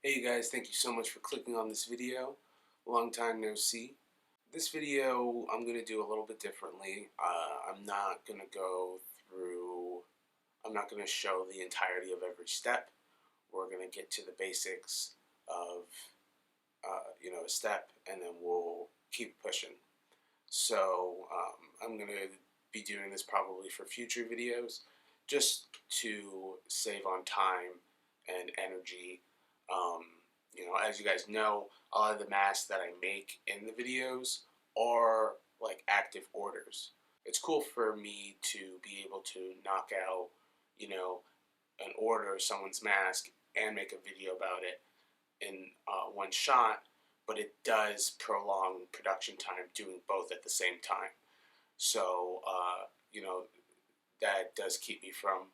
Hey you guys, thank you so much for clicking on this video. Long time no see. This video I'm going to do a little bit differently. I'm not going to go through, I'm not going to show the entirety of every step. We're going to get to the basics of, a step, and then we'll keep pushing. So I'm going to be doing this probably for future videos just to save on time and energy. As you guys know, a lot of the masks that I make in the videos are like active orders. It's cool for me to be able to knock out, an order of someone's mask and make a video about it in one shot, but it does prolong production time doing both at the same time. So, that does keep me from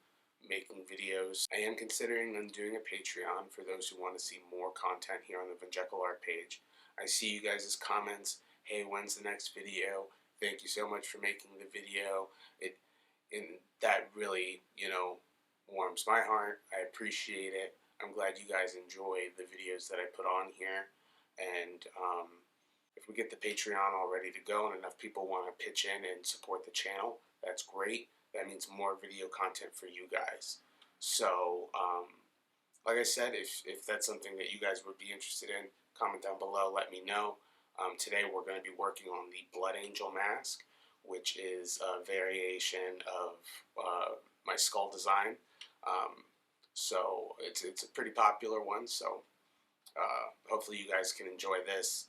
making videos. I am considering on doing a Patreon for those who want to see more content here on the vonJekyllArt page. I see you guys' comments. Hey, when's the next video? Thank you so much for making the video. That really, warms my heart. I appreciate it. I'm glad you guys enjoy the videos that I put on here. And if we get the Patreon all ready to go and enough people want to pitch in and support the channel, that's great. That means more video content for you guys. So, like I said, if that's something that you guys would be interested in, comment down below, let me know. Today we're going to be working on the Blood Angel mask, which is a variation of my skull design. So it's a pretty popular one, so hopefully you guys can enjoy this.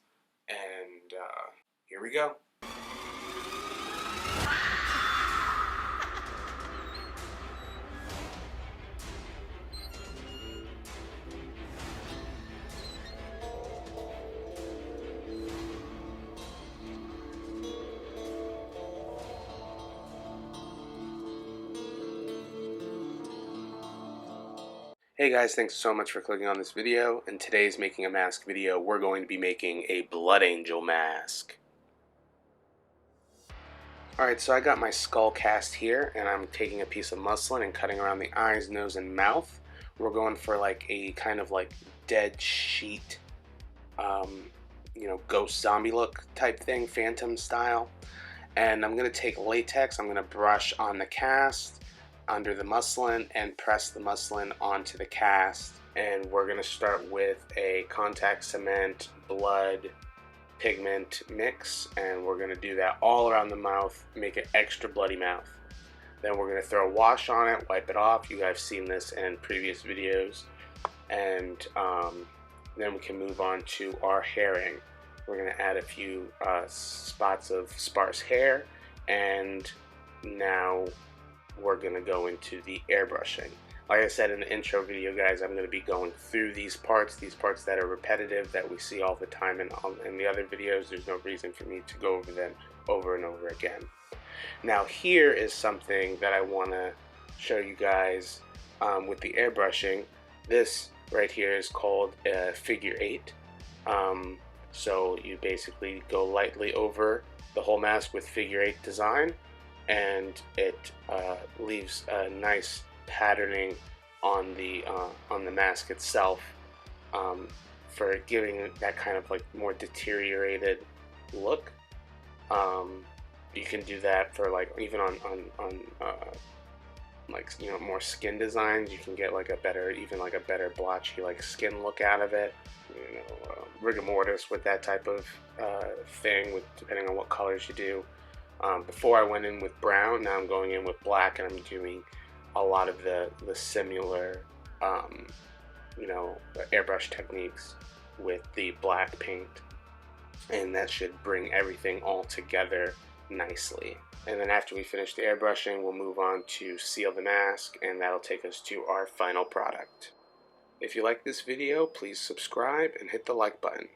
And here we go. Hey guys, thanks so much for clicking on this video. In today's Making a Mask video, we're going to be making a Blood Angel mask. Alright, so I got my skull cast here, and I'm taking a piece of muslin and cutting around the eyes, nose, and mouth. We're going for like a kind of like dead sheet, ghost zombie look type thing, phantom style. And I'm going to take latex, I'm going to brush on the cast under the muslin and press the muslin onto the cast, and we're going to start with a contact cement blood pigment mix, and we're going to do that all around the mouth, make an extra bloody mouth. Then we're going to throw a wash on it, wipe it off. You guys have seen this in previous videos. And then we can move on to our hairing. We're going to add a few spots of sparse hair, and now we're going to go into the airbrushing. Like I said in the intro video, guys, I'm going to be going through these parts that are repetitive, that we see all the time in the other videos. There's no reason for me to go over them over and over again. Now here is something that I want to show you guys with the airbrushing. This right here is called a figure 8. So you basically go lightly over the whole mask with figure 8 design, and it leaves a nice patterning on the mask itself, for giving it that kind of like more deteriorated look. You can do that for like even on more skin designs. You can get like a better blotchy like skin look out of it. Rigor mortis with that type of thing, depending on what colors you do. Before I went in with brown, now I'm going in with black, and I'm doing a lot of the similar, airbrush techniques with the black paint, and that should bring everything all together nicely. And then after we finish the airbrushing, we'll move on to seal the mask, and that'll take us to our final product. If you like this video, please subscribe and hit the like button.